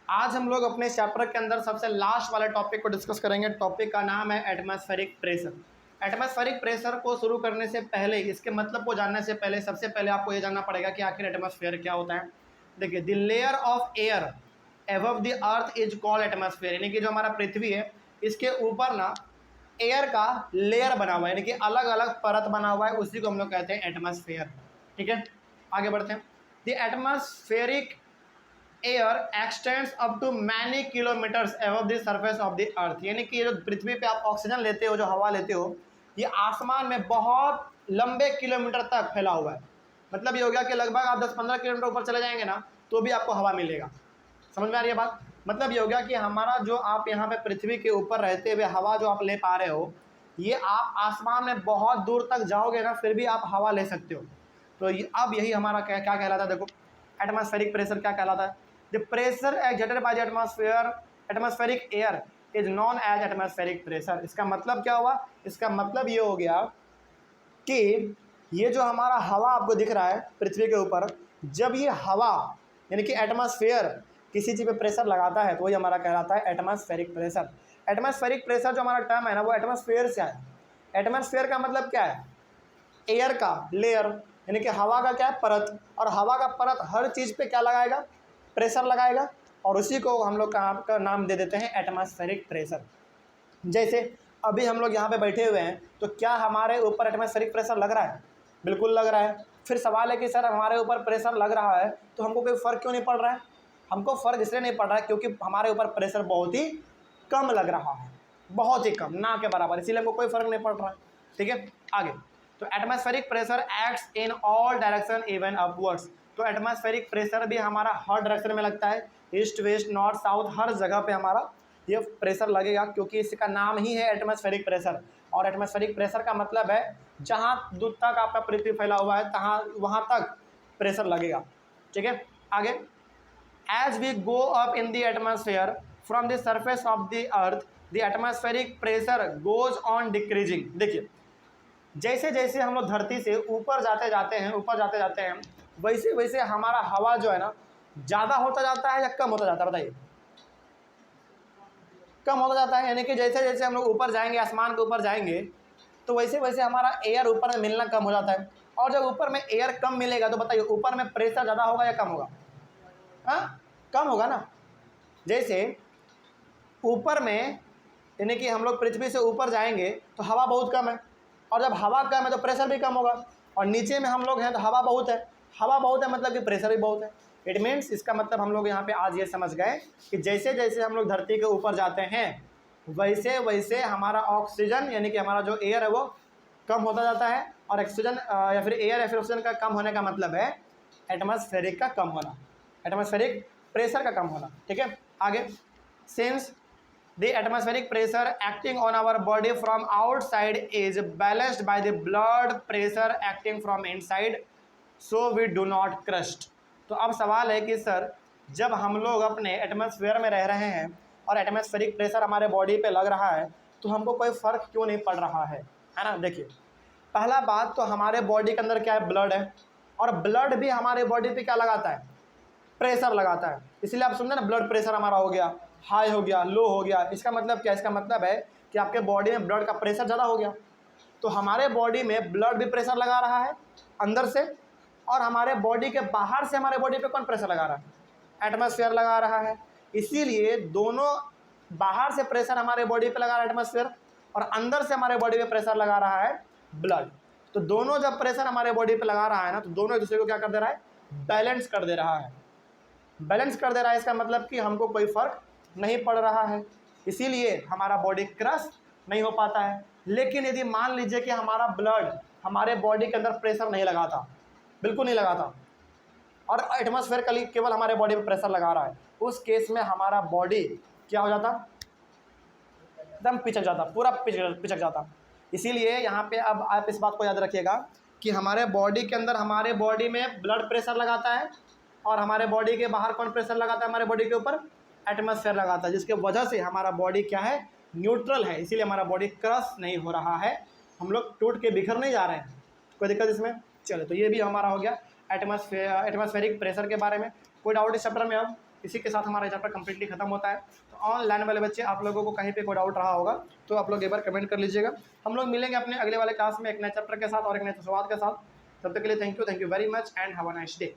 आज हम लोग अपने चैप्टर के अंदर सबसे लास्ट वाले टॉपिक को डिस्कस करेंगे। टॉपिक का नाम है एटमॉस्फेरिक प्रेशर। एटमॉस्फेरिक प्रेशर को शुरू करने से पहले, इसके मतलब को जानने से पहले, सबसे पहले आपको ये जानना पड़ेगा कि आखिर एटमॉस्फेयर क्या होता है। देखिए, the layer of air above the earth is called atmosphere, यानी कि जो हमारा पृथ्वी है इसके ऊपर ना एयर का लेयर बना हुआ है, यानी कि अलग अलग परत बना हुआ है, उसी को हम लोग कहते हैं एटमॉस्फेयर। ठीक है, आगे बढ़ते हैं। The atmospheric air extends up to many kilometres above the surface of the earth, यानी कि ये जो पृथ्वी पे आप ऑक्सीजन लेते हो, जो हवा लेते हो, ये आसमान में बहुत लंबे किलोमीटर तक फैला हुआ है। मतलब ये हो गया कि लगभग आप 10-15 किलोमीटर ऊपर चले जाएंगे ना तो भी आपको हवा मिलेगा। समझ में आ रही है बात? मतलब ये हो गया कि हमारा जो आप यहाँ पे पृथ्वी के ऊपर रहते हुए हवा जो आप ले पा रहे हो, ये आप आसमान में बहुत दूर तक जाओगे ना फिर भी आप हवा ले सकते हो। तो अब यही हमारा क्या क्या कहलाता है, देखो एटमॉस्फेरिक प्रेशर क्या कहलाता है। The pressure exerted by the atmospheric air is known as atmospheric pressure. इसका मतलब क्या हुआ? इसका मतलब ये हो गया कि ये जो हमारा हवा आपको दिख रहा है पृथ्वी के ऊपर, जब ये हवा यानी कि एटमॉस्फेयर किसी चीज़ पे प्रेशर लगाता है तो वही हमारा कहलाता है एटमॉस्फेरिक प्रेशर। एटमॉस्फेरिक प्रेशर जो हमारा टर्म है ना, वो एटमॉस्फेयर से आया। एटमॉस्फेयर का मतलब क्या है? एयर का लेयर, यानी कि हवा का क्या है? परत। और हवा का परत हर चीज़ पे क्या लगाएगा? प्रेशर लगाएगा, और उसी को हम लोग का नाम दे देते हैं एटमॉस्फेरिक प्रेशर। जैसे अभी हम लोग यहाँ पे बैठे हुए हैं तो क्या हमारे ऊपर एटमॉस्फेरिक प्रेशर लग रहा है? बिल्कुल लग रहा है। फिर सवाल है कि सर हमारे ऊपर प्रेशर लग रहा है तो हमको कोई फ़र्क क्यों नहीं पड़ रहा है? हमको फ़र्क इसलिए नहीं पड़ रहा है क्योंकि हमारे ऊपर प्रेशर बहुत ही कम लग रहा है, बहुत ही कम, ना के बराबर, इसीलिए हमको कोई फ़र्क नहीं पड़ रहा है। ठीक है, आगे। तो atmospheric pressure acts in all direction even upwards. तो एटमॉस्फेरिक प्रेशर भी हमारा हर डायरेक्शन में लगता है, ईस्ट वेस्ट नॉर्थ साउथ, हर जगह पे हमारा ये प्रेशर लगेगा, क्योंकि इसका नाम ही है एटमॉस्फेरिक प्रेशर। और एटमॉस्फेरिक प्रेशर का मतलब है जहाँ दूर तक आपका पृथ्वी फैला हुआ है तहाँ वहाँ तक प्रेशर लगेगा। ठीक है, आगे। As we go up in the atmosphere from the surface of the earth the atmospheric pressure goes on decreasing. देखिए, जैसे जैसे हम लोग धरती से ऊपर जाते जाते हैं वैसे वैसे हमारा हवा जो है ना ज़्यादा होता जाता है या कम होता जाता है? बताइए। कम होता जाता है, यानी कि जैसे जैसे हम लोग ऊपर जाएंगे, आसमान के ऊपर जाएंगे, तो वैसे वैसे हमारा एयर ऊपर में मिलना कम हो जाता है। और जब ऊपर में एयर कम मिलेगा तो बताइए ऊपर में प्रेशर ज़्यादा होगा या कम होगा? हाँ, कम होगा ना। जैसे ऊपर में यानी कि हम लोग पृथ्वी से ऊपर जाएंगे तो हवा बहुत कम है, और जब हवा कम है तो प्रेशर भी कम होगा। और नीचे में हम लोग हैं तो हवा बहुत है, हवा बहुत है मतलब कि प्रेशर भी बहुत है। इट मीन्स, इसका मतलब हम लोग यहाँ पे आज ये समझ गए कि जैसे जैसे हम लोग धरती के ऊपर जाते हैं वैसे वैसे हमारा ऑक्सीजन यानी कि हमारा जो एयर है वो कम होता जाता है, और ऑक्सीजन या फिर एयर या फिर ऑक्सीजन का कम होने का मतलब है एटमॉस्फेरिक का कम होना, एटमॉस्फेरिक प्रेशर का कम होना। ठीक है, आगे। Since the atmospheric pressure acting on our body from outside is balanced by the blood pressure acting from inside, so we do not crust। तो अब सवाल है कि सर जब हम लोग अपने एटमॉस्फेयर में रह रहे हैं और एटमॉस्फेरिक प्रेशर हमारे बॉडी पे लग रहा है तो हमको कोई फ़र्क क्यों नहीं पड़ रहा है ना? देखिए, पहला बात तो हमारे बॉडी के अंदर क्या है? ब्लड है, और ब्लड भी हमारे बॉडी पे क्या लगाता है? प्रेशर लगाता है। इसलिए आप सुनते ना, ब्लड प्रेशर हमारा हो गया हाई, हो गया लो, हो गया। इसका मतलब क्या? इसका मतलब है कि आपके बॉडी में ब्लड का प्रेशर ज़्यादा हो गया। तो हमारे बॉडी में ब्लड भी प्रेशर लगा रहा है अंदर से, और हमारे बॉडी के बाहर से हमारे बॉडी पे कौन प्रेशर लगा रहा है? एटमॉस्फेयर लगा रहा है। इसीलिए दोनों, बाहर से प्रेशर हमारे बॉडी पे लगा रहा है एटमॉस्फेयर, और अंदर से हमारे बॉडी पे प्रेशर लगा रहा है ब्लड। तो दोनों जब प्रेशर हमारे बॉडी पे लगा रहा है ना तो दोनों एक दूसरे को क्या कर दे रहा है? बैलेंस कर दे रहा है। बैलेंस कर दे रहा है, इसका मतलब कि हमको कोई फ़र्क नहीं पड़ रहा है, इसीलिए हमारा बॉडी क्रश नहीं हो पाता है। लेकिन यदि मान लीजिए कि हमारा ब्लड हमारे बॉडी के अंदर प्रेशर नहीं लगाता, बिल्कुल नहीं लगाता, और एटमॉस्फेयर केवल हमारे बॉडी पे प्रेशर लगा रहा है, उस केस में हमारा बॉडी क्या हो जाता? एकदम पिचक जाता, पूरा पिचक जाता। इसीलिए यहाँ पे अब आप इस बात को याद रखिएगा कि हमारे बॉडी के अंदर, हमारे बॉडी में ब्लड प्रेशर लगाता है, और हमारे बॉडी के बाहर कौन प्रेशर लगाता है? हमारे बॉडी के ऊपर एटमॉस्फेयर लगाता है, जिसके वजह से हमारा बॉडी क्या है? न्यूट्रल है। इसीलिए हमारा बॉडी क्रश नहीं हो रहा है, हम लोग टूट के बिखर नहीं जा रहे हैं। कोई दिक्कत इसमें? चलो, तो ये भी हमारा हो गया एटमॉस्फेरिक प्रेशर के बारे में। कोई डाउट इस चैप्टर में? अब इसी के साथ हमारा चैप्टर कंप्लीटली खत्म होता है। तो ऑनलाइन वाले बच्चे, आप लोगों को कहीं पे कोई डाउट रहा होगा तो आप लोग एक बार कमेंट कर लीजिएगा। हम लोग मिलेंगे अपने अगले वाले क्लास में एक नए चैप्टर के साथ और एक नए सवाल के साथ। तब तक के लिए thank you very much and have a nice day.